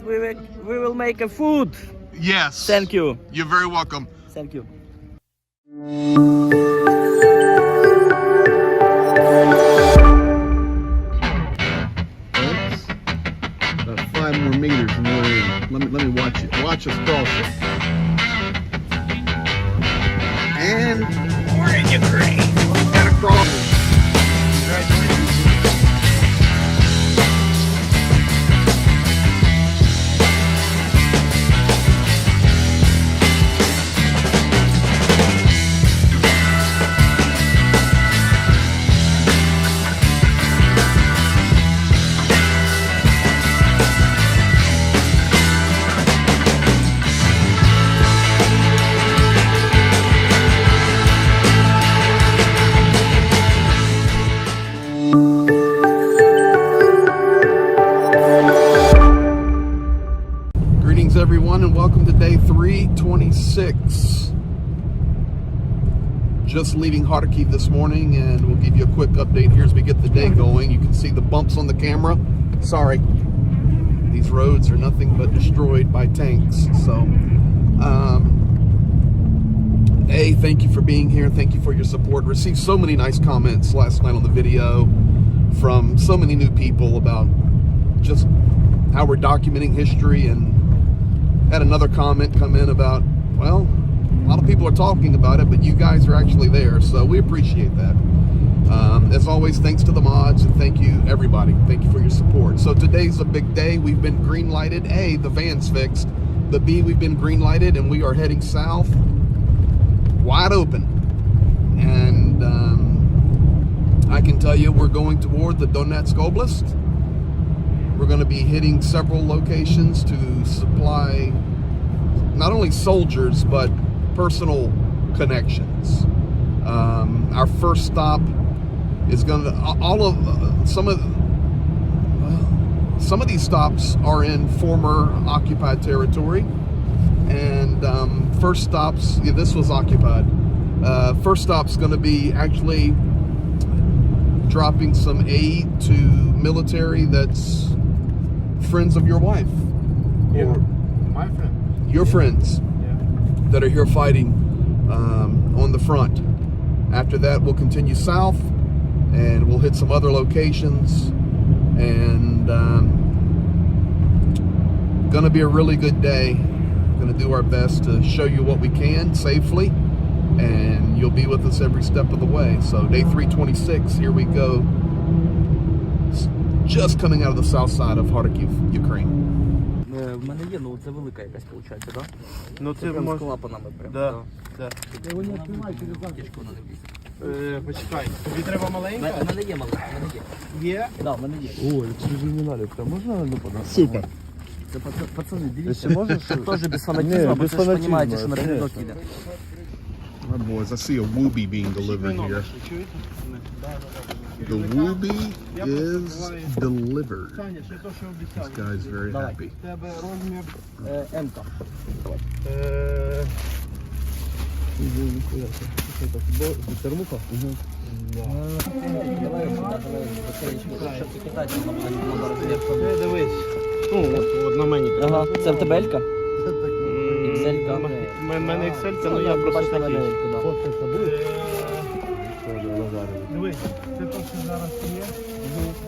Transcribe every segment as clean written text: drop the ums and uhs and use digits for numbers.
we will make a food. Yes. Thank you. You're very welcome. Thank you. About 5 more meters and we're in. Let me watch it. Watch us cross it. And we're in Ukraine. Gotta cross it. Everyone, and welcome to day 326. Just leaving Kharkiv this morning, and we'll give you a quick update here as we get the day going. You can see the bumps on the camera. Sorry, these roads are nothing but destroyed by tanks. So thank you for being here. Thank you for your support. Received so many nice comments last night on the video from so many new people about just how we're documenting history, and had another comment come in about, well, a lot of people are talking about it, but you guys are actually there, so we appreciate that. As always, thanks to the mods, and thank you everybody. Thank you for your support. So today's a big day. We've been green lighted. A, the van's fixed. The B, we've been green lighted, and we are heading south, wide open. And I can tell you, we're going toward the Donetsk Oblast. We're going to be hitting several locations to supply not only soldiers, but personal connections. Our first stop is going to, some of these stops are in former occupied territory. And first stops, yeah, this was occupied. First stop's going to be actually dropping some aid to military that's friends of your wife, or my friend, your friends, that are here fighting on the front. After that, we'll continue south, and we'll hit some other locations, and gonna be a really good day. Gonna do our best to show you what we can safely, and you'll be with us every step of the way. So day 326, here we go. Just coming out of the south side of Kharkiv, Ukraine. В мене є, ну це велика якась виходить, так? Ну це Прям з може... клапанами прям. Да. Ти його не відкривай через затяжку, вона не влізе. Почекай, тобі треба маленька? В мене є маленька, в мене є. Є? Да, в мене є. Ой, это же не надо, там можно на подать? Супер. Це, пацани, дивіться, Якщо можеш, це теж без Ні, фанатизму, бо без це ж фанатизму, розумієте, що на конечно. передок іде. My boys, I see a whoopie being delivered here. The whoopie is delivered. Саня, ще то, що This обіцяв. guy's very happy. У тебе розмір... М-ка. Термуха? Давай, щоб це китайці, вона буде немного розрізати. Дивись. Ну, от на мені. Ага, це в тебе Елька? Ікселька. У мене Excel, ну я просто такий. Дивись, це то, що зараз є.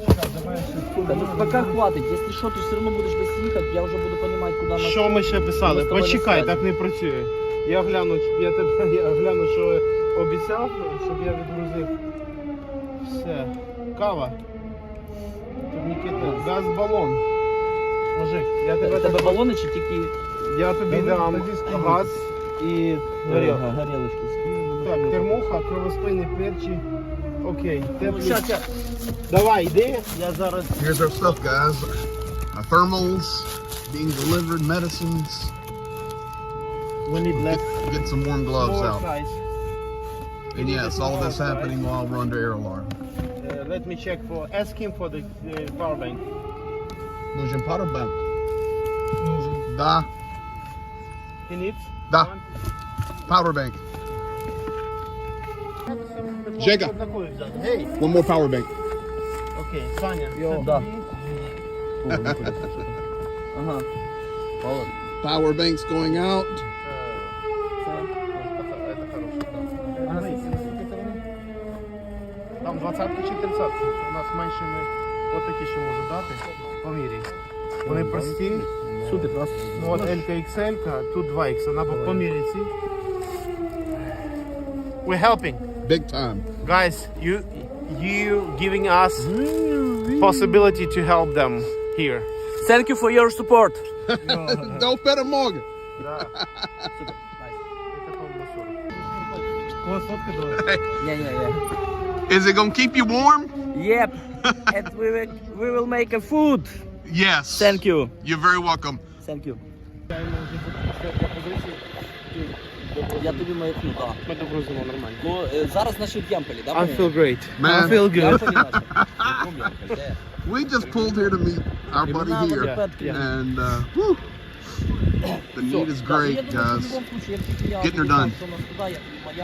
Чекай, давай ще... Да, ну пока хватить, якщо що, ти все одно будеш десь їхати, я вже буду розуміти, куди нас... Що ми ще писали? Почекай, так не працює. Я гляну, що обіцяв, щоб я відгрузив. Все. Кава. Турнікети. Газ-балон. Мужик, я тебе... Тебе балони чи тільки... Я тобі дам газ і горілку. Горілочки. Так, термуха, кровоспини, перчі. Окей. Ну, щас. Давай, йди. Я зараз... Here's our stuff, guys. Our thermals being delivered, medicines. We need less. Get some warm gloves More out. size. And yes, all of this happening while we're under air alarm. Let me check for... Ask him for the power bank. Нужен powerbank. Да. He needs? Да. Powerbank. Jega. Hey. One more powerbank. Окей, Саня. Да. Ага. Power. Power banks going out. А наскільки це вони? Там 20-ки чи 30-ки. У нас менше ми отакі ще можуть дати по мірі. Вони прості. Супер, раз. Ну от L-ка, XL-ка, тут 2X, вона по мірі ці. We're helping. Big time. Guys, you giving us possibility to help them here. Thank you for your support. Don't bet them Morgan. Да. Супер. Найс. Это повно 40. Кого сфотки давай? Ні. Is it gonna keep you warm? Yep. And we will make a food. Yes. Thank you. You're very welcome. Thank you. Я тобі маякну, так. Ми догрузимо нормально. Ну, зараз наші в Ямполі, так? I feel great. Man. I feel good. Ямполі наші. Якому Ямполі? Де? We just pulled here to meet our buddy here. And whew, the meat is great, guys. Getting her done.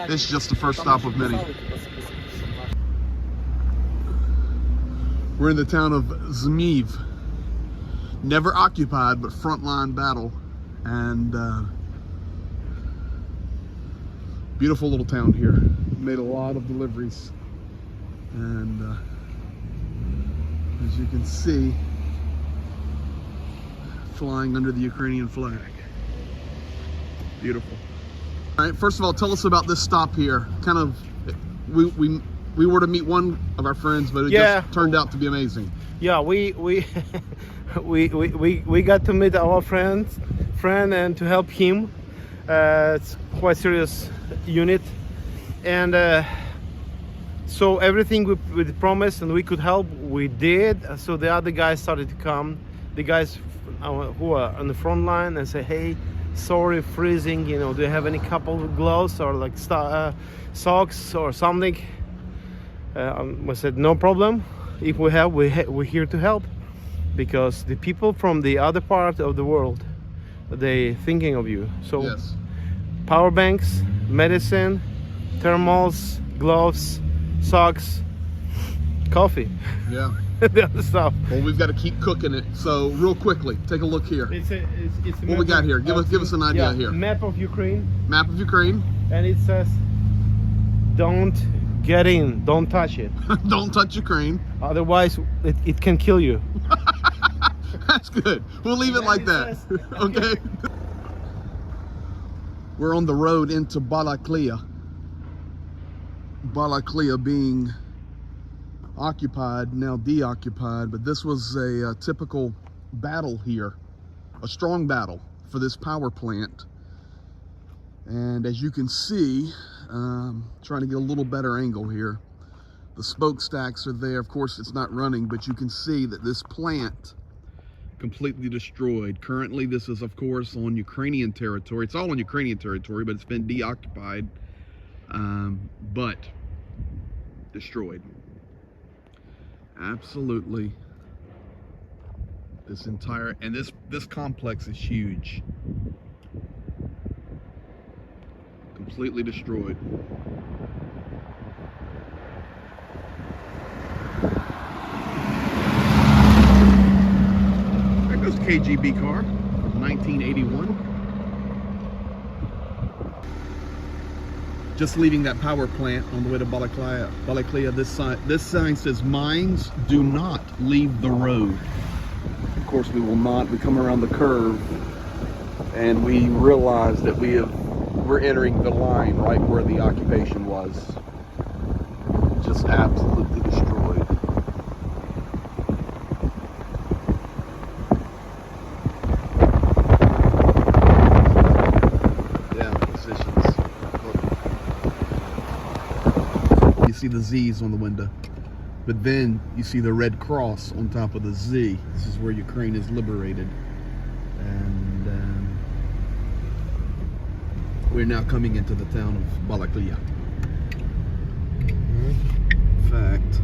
This is just the first stop of many. We're in the town of Zmiiv. Never occupied, but frontline battle. And beautiful little town here. Made a lot of deliveries. And as you can see, flying under the Ukrainian flag. Beautiful. All right, first of all, tell us about this stop here. Kind of, we were to meet one of our friends, but it just turned out to be amazing. Yeah, we got to meet our friend and to help him. It's quite serious unit, and so everything we promised and we could help, we did. So the other guys started to come, the guys who are on the front line, and say, hey, sorry, freezing, you know, do you have any couple of gloves or like socks or something? We said no problem, if we have, we're here to help, because the people from the other part of the world, they thinking of you. So Yes. power banks, medicine, thermals, gloves, socks, coffee, Yeah. the other stuff. Well, we've got to keep cooking it. So real quickly, take a look here. It's a What we got here? Give us an idea here. Map of Ukraine, Map of Ukraine. and it says, don't get in, don't touch it. Don't touch Ukraine. Otherwise, it can kill you. That's good. We'll leave it like that. Okay. We're on the road into Balakliya. Balakliya being occupied, now deoccupied, but this was a typical battle here, a strong battle for this power plant. And as you can see, trying to get a little better angle here. The smokestacks are there. Of course, it's not running, but you can see that this plant completely destroyed. Currently, this is, of course, on Ukrainian territory. It's all on Ukrainian territory, but it's been deoccupied, but destroyed. Absolutely. This entire, and this complex is huge. Completely destroyed. There goes KGB car from 1981. Just leaving that power plant on the way to Balakliya. This sign says, mines do not leave the road. Of course we will not. We come around the curve and we realize that we're entering the line right where the occupation was. Just absolutely destroyed. Yeah, positions. You see the Z's on the window, but then you see the red cross on top of the Z. This is where Ukraine is liberated. And we're now coming into the town of Balakliya. In fact,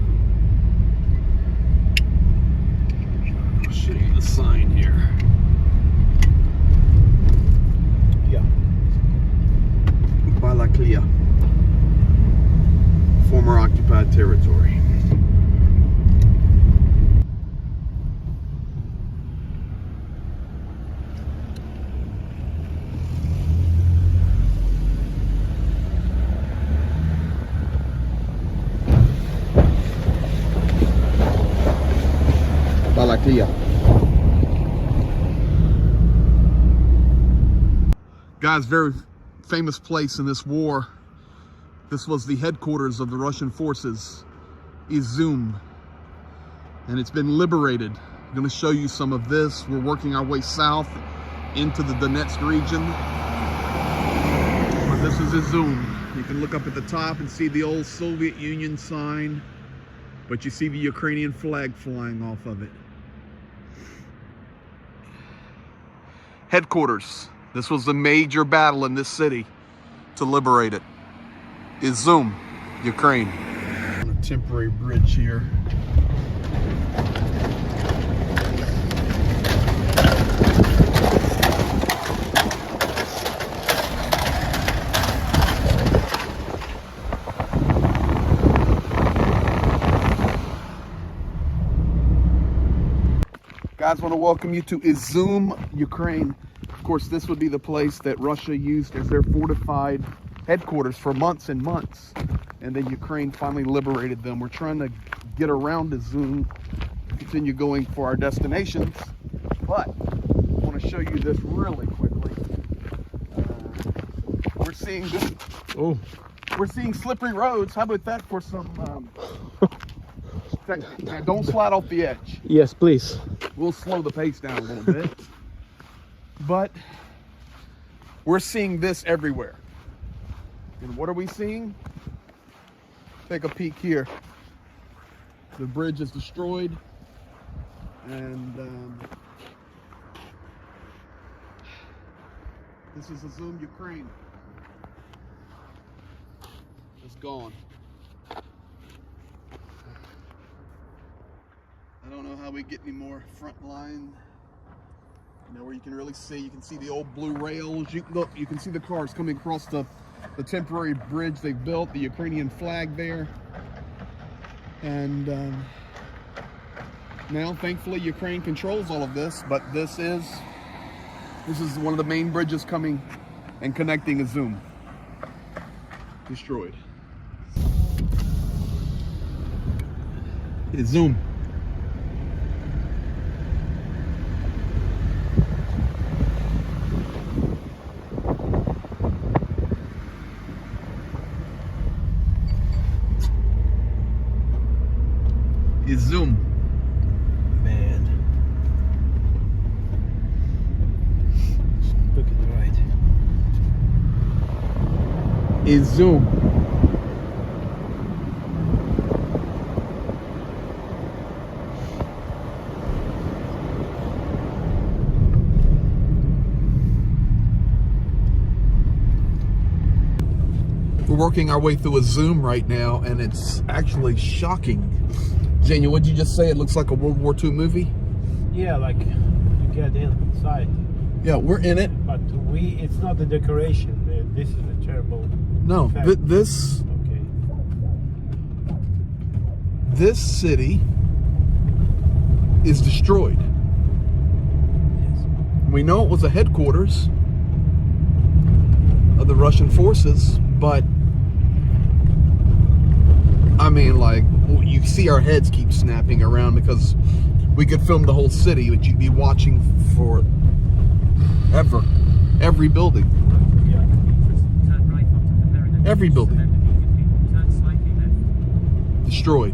I'll show you the sign here. Yeah. Balakliya, former occupied territory. Balakliya. Guys, very famous place in this war. This was the headquarters of the Russian forces, Izyum, and it's been liberated. I'm going to show you some of this. We're working our way south into the Donetsk region. But this is Izyum. You can look up at the top and see the old Soviet Union sign, but you see the Ukrainian flag flying off of it. Headquarters. This was a major battle in this city to liberate it. Izyum, Ukraine. On a temporary bridge here. Guys, want to welcome you to Izyum, Ukraine. Of course, this would be the place that Russia used as their fortified headquarters for months and months, and then Ukraine finally liberated them. We're trying to get around Izyum, continue going for our destinations, but I want to show you this really quickly. We're seeing this. Oh, We're seeing slippery roads. How about that for some? Don't slide off the edge. yes, please. We'll slow the pace down a little bit. But we're seeing this everywhere. And what are we seeing? Take a peek here. The bridge is destroyed. And this is Izyum, Ukraine. It's gone. I don't know how we get any more front line. You know, where you can really see, you can see the old blue rails. Look, you can see the cars coming across the temporary bridge they've built, the Ukrainian flag there. And now, thankfully, Ukraine controls all of this, but this is one of the main bridges coming and connecting Izyum. Destroyed. Izyum. Izyum. Man. Look at the right. Izyum. We're working our way through Izyum right now, and it's actually shocking. Jania, what'd you just say? It looks like a World War II movie? Yeah, like you get inside. Yeah, we're in it. But it's not a decoration. This is a terrible. No, effect. this Okay. this city is destroyed. Yes. We know it was a headquarters of the Russian forces, but I mean, like, you see our heads keep snapping around because we could film the whole city, but you'd be watching for ever. Every building. Yeah. Every building. Destroyed.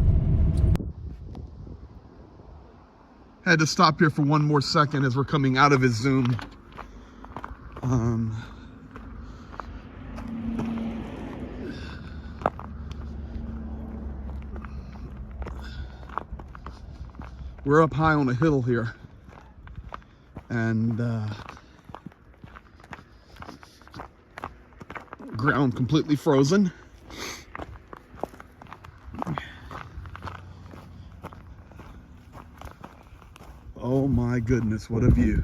Had to stop here for one more second as we're coming out of Izyum. We're up high on a hill here, and ground completely frozen. Oh my goodness, what a view.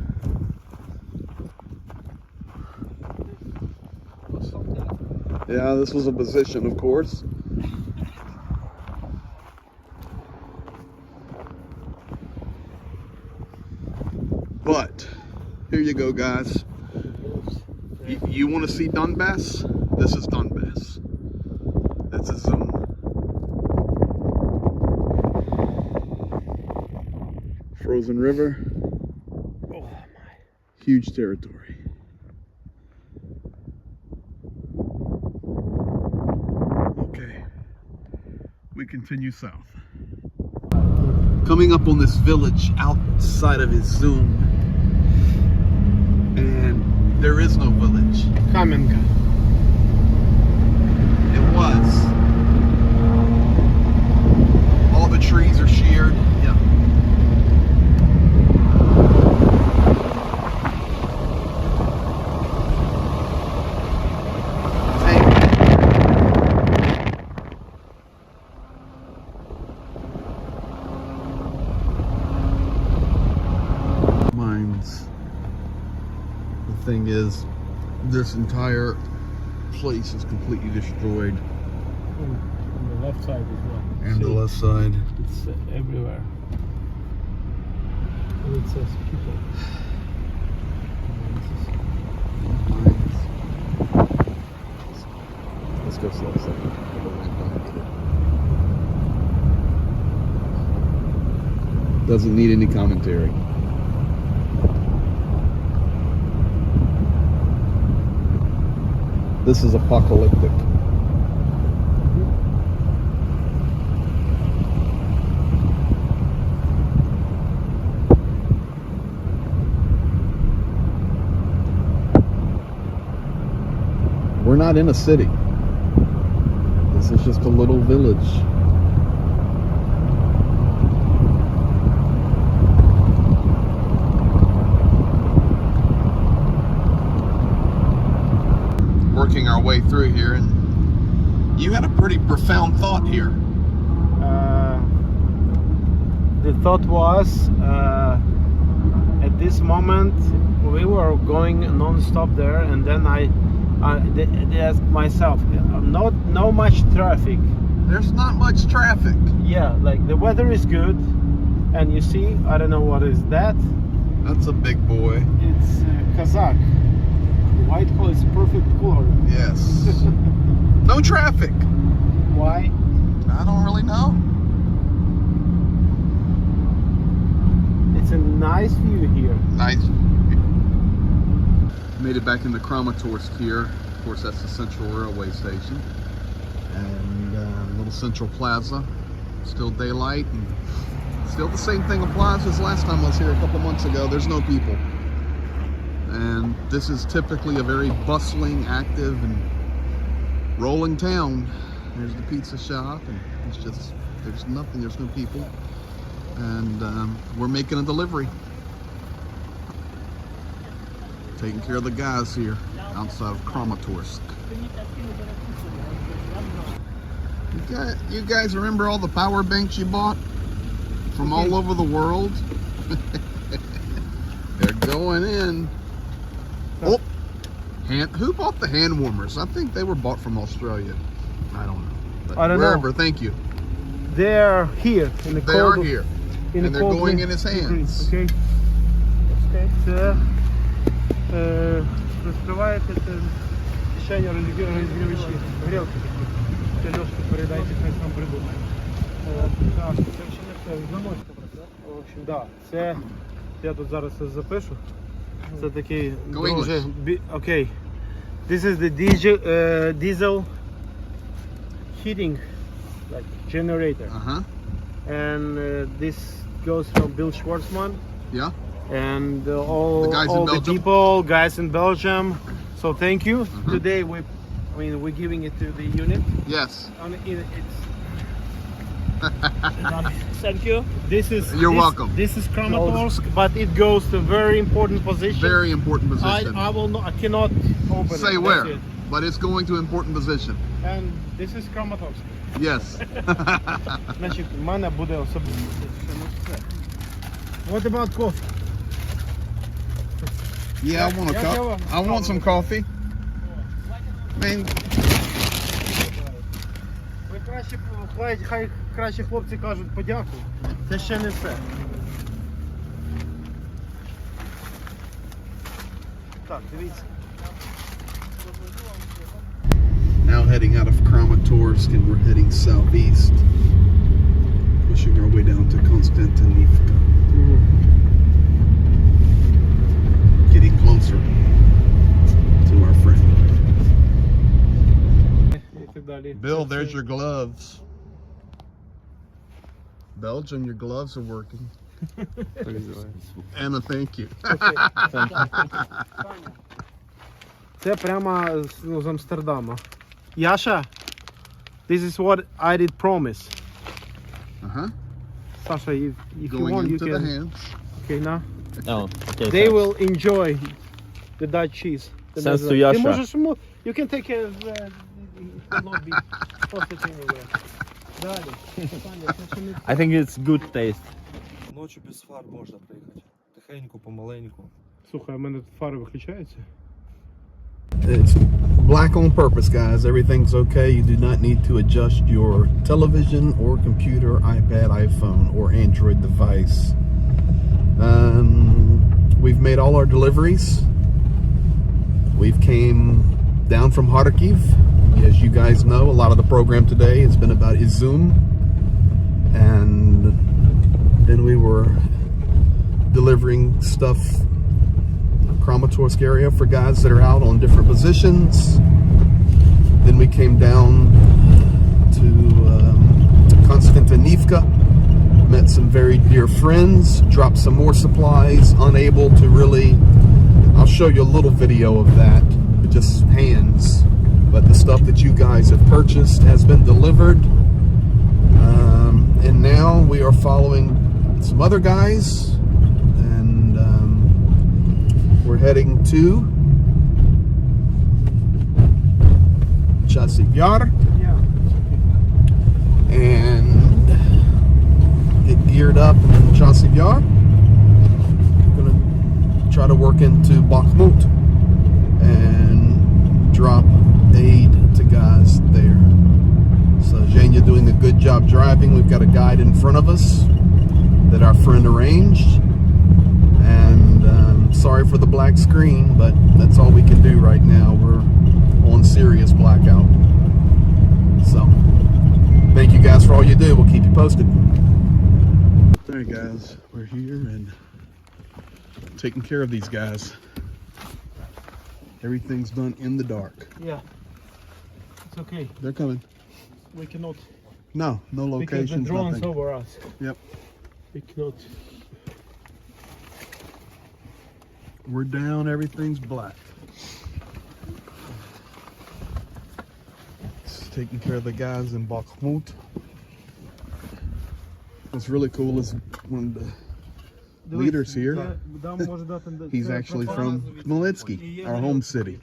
Yeah, this was a position, of course. But here you go, guys. You want to see Donbass? This is Donbass. That's Izyum. frozen river. Oh, Huge territory. Okay, we continue south. Coming up on this village outside of Izyum, and there is no village. Кам'янка. It was. All the trees are sheared. Yeah. Mines. The thing is, this entire place is completely destroyed. On the left side as well. And the left side. It's everywhere. And it says people. Let's go slow a second. Doesn't need any commentary. This is apocalyptic. We're not in a city. This is just a little village. Working our way through here, and you had a pretty profound thought here. The thought was, at this moment, we were going non-stop there, and then I asked myself, no much traffic. There's not much traffic. Yeah, like the weather is good, and you see, I don't know what is that. That's a big boy. It's Kazakh. White color is perfect color. Yes. No traffic. Why? I don't really know. It's a nice view here. Nice. Made it back into Kramatorsk here. Of course, that's the central railway station. And little central plaza. Still daylight. And still the same thing applies as last time I was here a couple months ago. There's no people. And this is typically a very bustling, active, and rolling town. There's the pizza shop, and it's just, there's nothing, there's no people. And we're making a delivery. Taking care of the guys here outside of Kramatorsk. You guys remember all the power banks you bought from all over the world? They're going in. Oh, who bought the hand warmers? I think they were bought from Australia. I don't know. But I don't wherever, know. Thank you. They're here in the They cold. are here. In And they're going in his hands. Okay. Це розкриваєте кишені розігрівачі, грілки такі. Це Льошку передайте, хай нам придумає. Так, це ще не все, заносите просто. В общем, да, це, я тут зараз це запишу. Це такий, Go друже, English. окей. This is the diesel heating, like generator. Uh-huh. And this goes from Bill Schwartzman Yeah. and all The guys in all the Belgium? people, guys in Belgium. So thank you. Uh-huh. Today we're giving it to the unit. Yes. Thank you. You're welcome. This is Kramatorsk, but it goes to a very important position. Very important position. I cannot open Say it. where, That's it. but it's going to important position. And this is Kramatorsk. Yes. Значить, в мене буде особливо. What about coffee? Yeah, I want a cup. I want some coffee. I mean, Ви краще, хай краще хлопці кажуть подяку. Це ще не все. Так, дивіться. now heading out of Kramatorsk, and we're heading southeast, pushing our way down to Konstantinivka. Getting closer to our friend. І так далі. Bill, there's your gloves. Belgium, your gloves are working. Anna, thank you. Це прямо з Амстердама. Яша, this is what I did promise. Uh-huh. Sasha, if you Going want, you into the can. hands. Okay, now. Oh, okay. They will enjoy the Dutch cheese. The Thanks to Netherlands. Yasha. Ти можеш йому, you can take care of it will not be perfect anywhere. Далі. Саня, це ще не I think it's good taste. Ночі без фар можна приїхати. Тихенько, помаленьку. Слухай, у мене фари виключаються. It's black on purpose, guys. Everything's okay. You do not need to adjust your television or computer, iPad, iPhone, or Android device. We've made all our deliveries. We've came down from Kharkiv. As you guys know, a lot of the program today has been about Izyum. And then we were delivering stuff Kramatorsk area for guys that are out on different positions. Then we came down to Konstantinivka, met some very dear friends, dropped some more supplies, unable to really, I'll show you a little video of that, just hands. But the stuff that you guys have purchased has been delivered. And now we are following some other guys. We're heading to Zmiiv and get geared up in Zmiiv. We're gonna try to work into Bahkmut and drop aid to guys there. So Zhenya doing a good job driving. We've got a guide in front of us that our friend arranged. And sorry for the black screen, but that's all we can do right now. We're on serious blackout. So, thank you guys for all you do. We'll keep you posted. Alright guys, we're here and taking care of these guys. Everything's done in the dark. Yeah. It's okay. They're coming. We cannot. No Because the locations, drone's nothing. over us. Yep. We cannot. We're down, everything's black. Just taking care of the guys in Bahkmut. What's really cool is one of the leaders here, he's actually from Khmelnytskyi, our home city.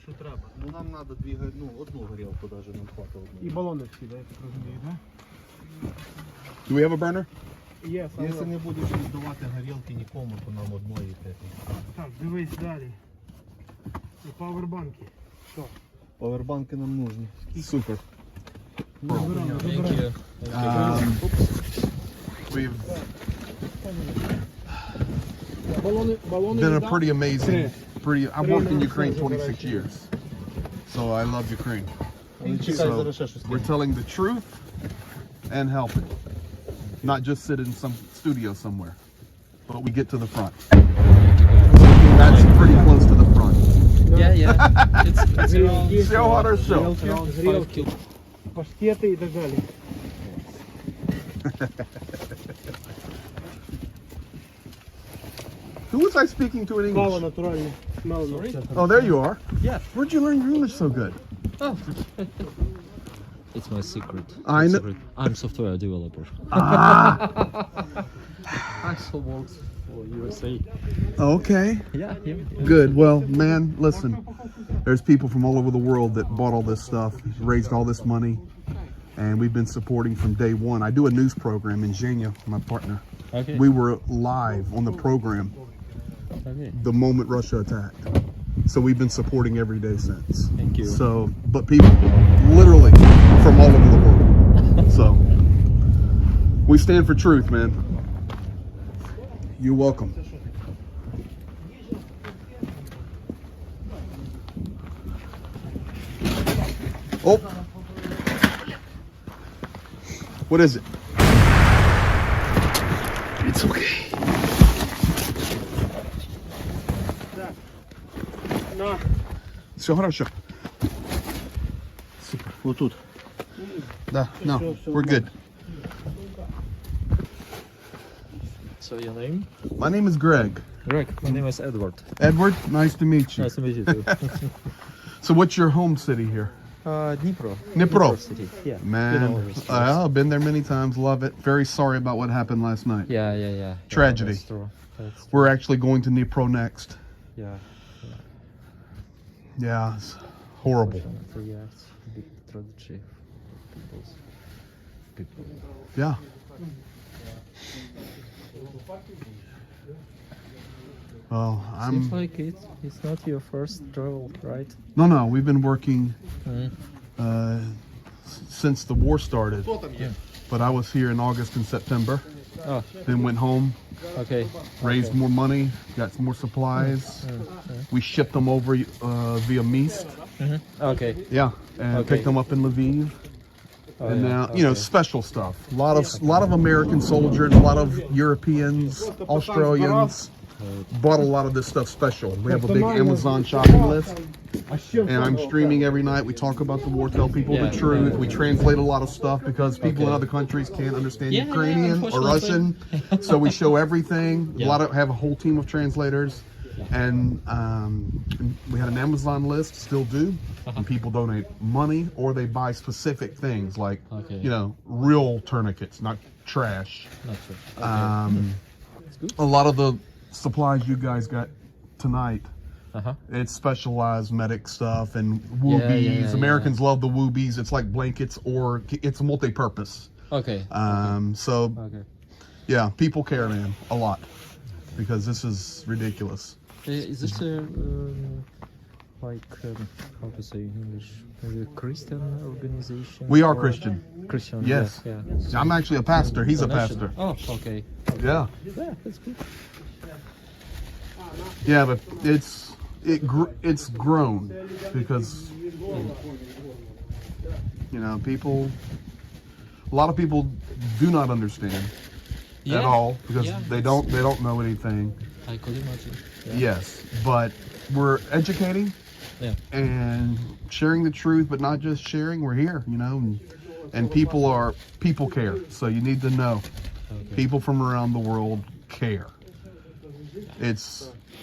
Ну нам треба одну горілку навіть, нам хватить одну. І балони всі, да, я так розумію, да? Do we have a burner? Yes, I Якщо will. не будеш здавати горілки нікому, то нам одної п'яти. Так, дивись далі. Павербанки. Що? Павербанки нам нужні. Super. Забираємо. We've Балони been a віддав? pretty amazing, I've worked in Ukraine Три. 26 years, so I love Ukraine. Чекай, So зараз ще щось. we're telling the truth and helping, not just sit in some studio somewhere, but we get to the front. That's pretty close to the front. Yeah, yeah. It's around Show on our show. around 5 kilos. Паштети і так далі. Who was I speaking to in Кава English? натуральна. Смелена. Oh, there you are. Yeah. Where'd you learn your English so good? Oh. It's my secret. I know. Secret. I'm software developer. I also works for USA. Okay. Yeah, yeah. Good. Well, man, listen. There's people from all over the world that bought all this stuff, raised all this money, and we've been supporting from day one. I do a news program in Zhenya, my partner. Okay. We were live on the program Okay. the moment Russia attacked. So we've been supporting every day since. Thank you. So, but people literally from all over the world. So we stand for truth, man. You're welcome. Oh. What is it? It's okay. Все хорошо. Супер. Вот тут. Да, no, we're good. So your name? My name is Greg. Greg. My name is Edward. Edward, nice to meet you. Nice to meet you too. So what's your home city here? Dnipro. Dnipro. City. Yeah. Man, You know this place. I've been there many times, love it. Very sorry about what happened last night. Yeah. Tragedy. That's true. That's true. We're actually going to Dnipro next. Yeah. Yeah, it's horrible. Unfortunately, yeah, it's a big tragedy. People. Yeah. Well, Seems like it's not your first travel, right? No, we've been working Mm. since the war started. But I was here in August and September, Oh, then went home, okay. raised more money, got some more supplies. We shipped them over via Zmiiv. Okay. Yeah, and Okay. picked them up in Lviv. Oh, And yeah, now, you know, okay. special stuff. A lot of American soldiers, a lot of Europeans, Australians bought a lot of this stuff special. We have a big Amazon shopping list, and I'm streaming every night. We talk about the war, tell people Yeah, the truth. yeah. We translate a lot of stuff because people in Okay. other countries can't understand Yeah, yeah, Ukrainian or Russian. unfortunately. So we show everything. Yeah. Have a whole team of translators. And we had an Amazon list, still do. And people donate money or they buy specific things like, Okay. you know, real tourniquets, not trash. Not sure. Okay. A lot of the supplies you guys got tonight, Uh-huh. it's specialized medic stuff and woobies. yeah, Americans love the woobies. It's like blankets or it's multi-purpose. Okay. So Okay. yeah, people care, man, a lot because this is ridiculous. Is this a how to say in English? Maybe a Christian organization? We are or- Christian. Christian. Yes. Yeah. I'm actually a pastor. He's a Donation. pastor. Oh, okay. Yeah. Yeah, that's good. Yeah, but it's grown because you know a lot of people do not understand at all because yeah. they don't know anything. I could imagine. Yeah. Yes, but we're educating Yeah. and sharing the truth, but not just sharing. We're here, you know, and people care. So you need to know Okay. people from around the world care.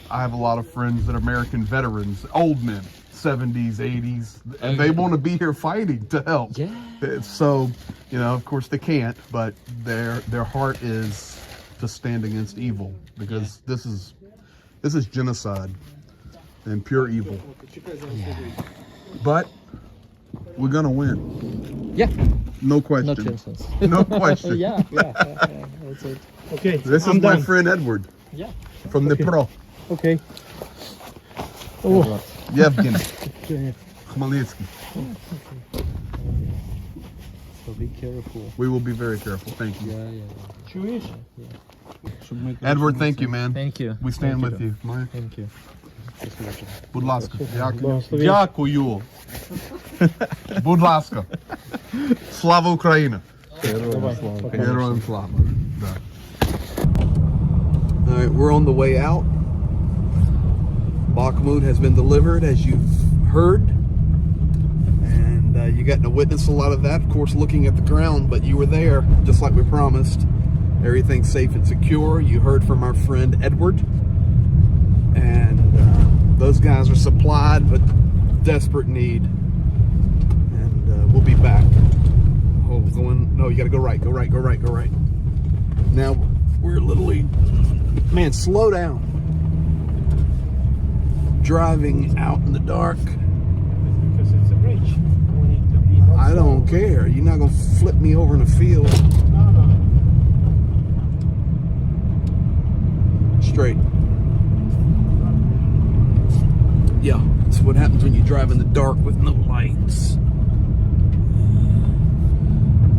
I have a lot of friends that are American veterans, old men, 70s, 80s, and they want to be here fighting to help. Yeah. So, you know, of course they can't, but their heart is to stand against evil because this is genocide and pure evil. But we're gonna win. Yeah. No Not question. Vincent's. No question. yeah. That's it. Okay, This I'm is my done. friend Edward Yeah. from Dnipro. Okay. Oh, Yevgeny Khmelnytsky. So be careful. We will be very careful. Thank you. Yeah. чуєш? Edward, thank you, man. Thank you. We stand with you. Thank you. Будь ласка. Дякую. Благослови. Дякую. Будь ласка. Слава Україна. Героям слава. Да. All right, we're on the way out. Bahkmut has been delivered, as you've heard. And you got to witness a lot of that, of course, looking at the ground, but you were there, just like we promised. Everything's safe and secure. You heard from our friend Edward. And those guys are supplied, but desperate need. And we'll be back. Oh, no, you got to go right, go right, go right, go right. Now, we're literally, man, slow down. Driving out in the dark. Because it's a bridge. We need to be I don't care. You're not going to flip me over in a field. No. Straight. Yeah, that's what happens when you drive in the dark with no lights.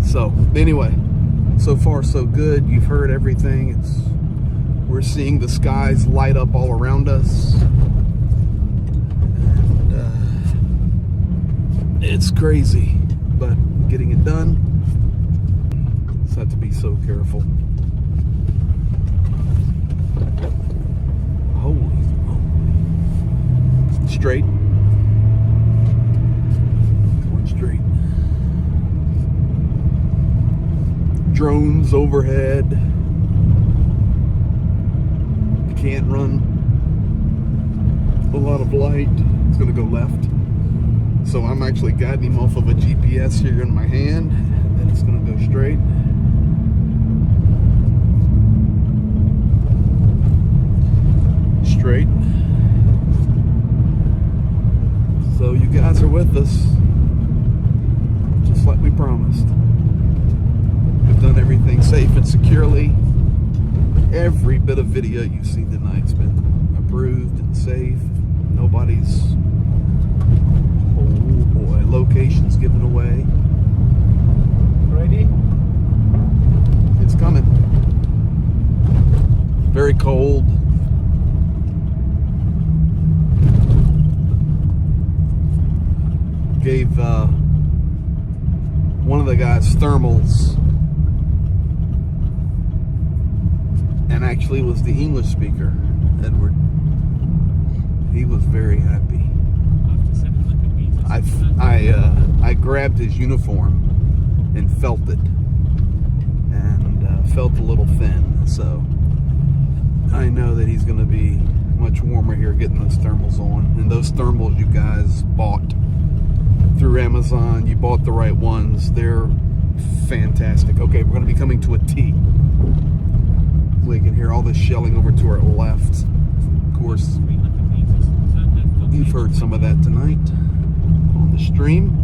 So, anyway, so far so good. You've heard everything. We're seeing the skies light up all around us. And it's crazy, but getting it done. Just have to be so careful. Holy moly. straight. Going straight. Drones overhead. Can't run a lot of light. It's gonna go left. So I'm actually guiding him off of a GPS here in my hand, and then it's gonna go straight. Straight. So you guys are with us, just like we promised. We've done everything safe and securely. Every bit of video you see tonight's been approved and safe. Nobody's, oh boy, locations given away. Ready? It's coming. Very cold. Gave one of the guys thermals, and actually was the English speaker, Edward. He was very happy. I grabbed his uniform and felt it, and felt a little thin. So I know that he's going to be much warmer here getting those thermals on. And those thermals you guys bought through Amazon, you bought the right ones. They're fantastic. Okay, we're going to be coming to a T. We can hear all this shelling over to our left. Of course, you've heard some of that tonight on the stream.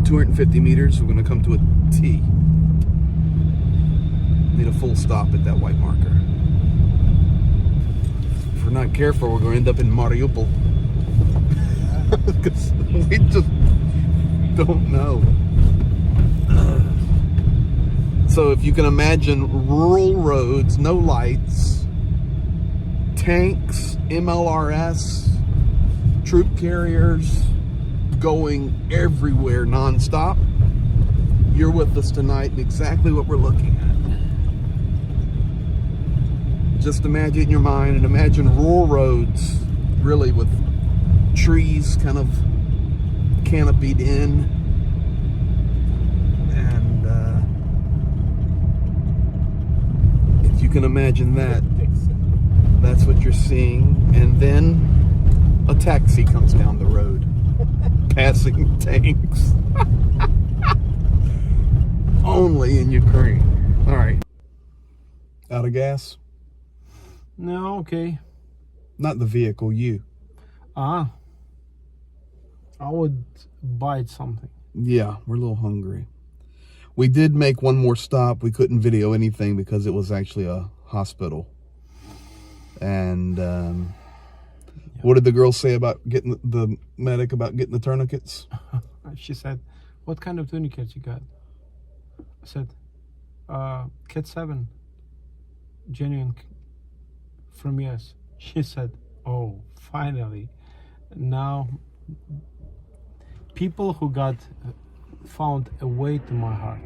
250 meters, we're going to come to a T. Need a full stop at that white marker. If we're not careful, we're going to end up in Mariupol. Because we just don't know. So if you can imagine rural roads, no lights, tanks, MLRS, troop carriers going everywhere nonstop, you're with us tonight and exactly what we're looking at. Just imagine in your mind and imagine rural roads really with trees kind of canopied in, and if you can imagine that, that's what you're seeing. And then a taxi comes down the road passing tanks. Only in Ukraine. All right, out of gas? No, okay. Not the vehicle, you. I would bite something. Yeah, we're a little hungry. We did make one more stop. We couldn't video anything because it was actually a hospital. And what did the girl say about getting the medic about getting the tourniquets? She said, "What kind of tourniquet you got?" I said, "Cat 7, genuine from US." She said, "Oh, finally, now." People who found a way to my heart.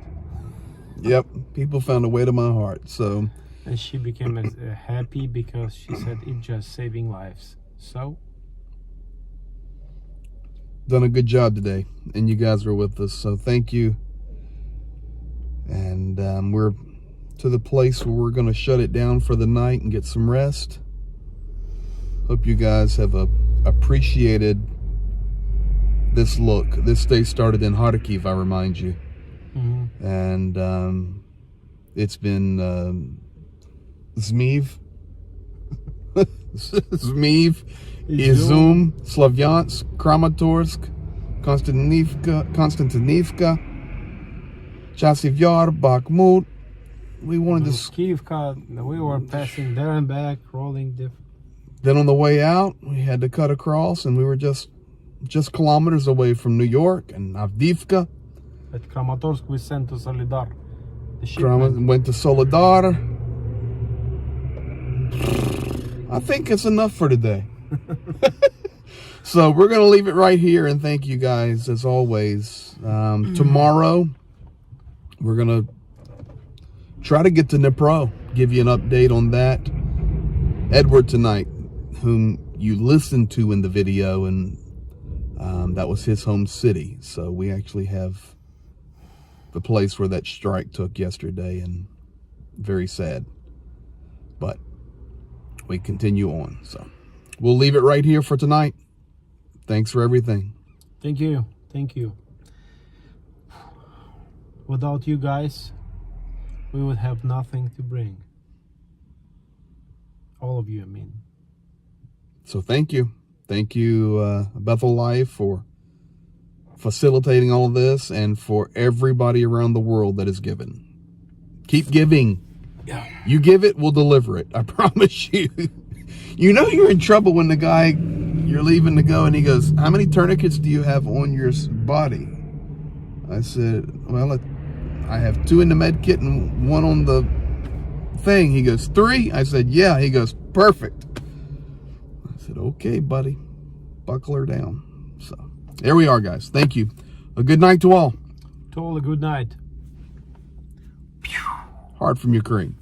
Yep, people found a way to my heart. So, and she became happy because she said it's just saving lives. So, done a good job today, and you guys were with us. So thank you. And we're to the place where we're going to shut it down for the night and get some rest. Hope you guys have appreciated this look. This day started in Kharkiv, I remind you. Mm-hmm. And it's been Zmiiv, Zmiiv, Izyum, Slavyansk, Kramatorsk, Konstantinivka, Chasiv Yar, Bahkmut. We wanted to... Kyiv, we were passing there and back, rolling different. Then on the way out, we had to cut across, and we were just kilometers away from New York and Avdiivka. At Kramatorsk, we sent to Solidar. Went to Solidar. I think it's enough for today. So we're going to leave it right here, and thank you guys as always. Tomorrow, we're going to try to get to Dnipro, give you an update on that. Edward tonight whom you listened to in the video, and that was his home city. So we actually have the place where that strike took yesterday, and very sad. But we continue on. So we'll leave it right here for tonight. Thanks for everything. Thank you. Thank you. Without you guys, we would have nothing to bring. All of you, I mean. So thank you. Thank you, Bethel Life, for facilitating all of this, and for everybody around the world that is given. Keep giving. Yeah. You give it, we'll deliver it. I promise you. You know you're in trouble when the guy, you're leaving to go, and he goes, how many tourniquets do you have on your body? I said, well, I have 2 in the med kit and 1 on the thing. He goes, 3? I said, yeah. He goes, perfect. I said, okay, buddy. Buckle her down. So there we are, guys. Thank you. A good night to all. To all a good night. Hard from Ukraine.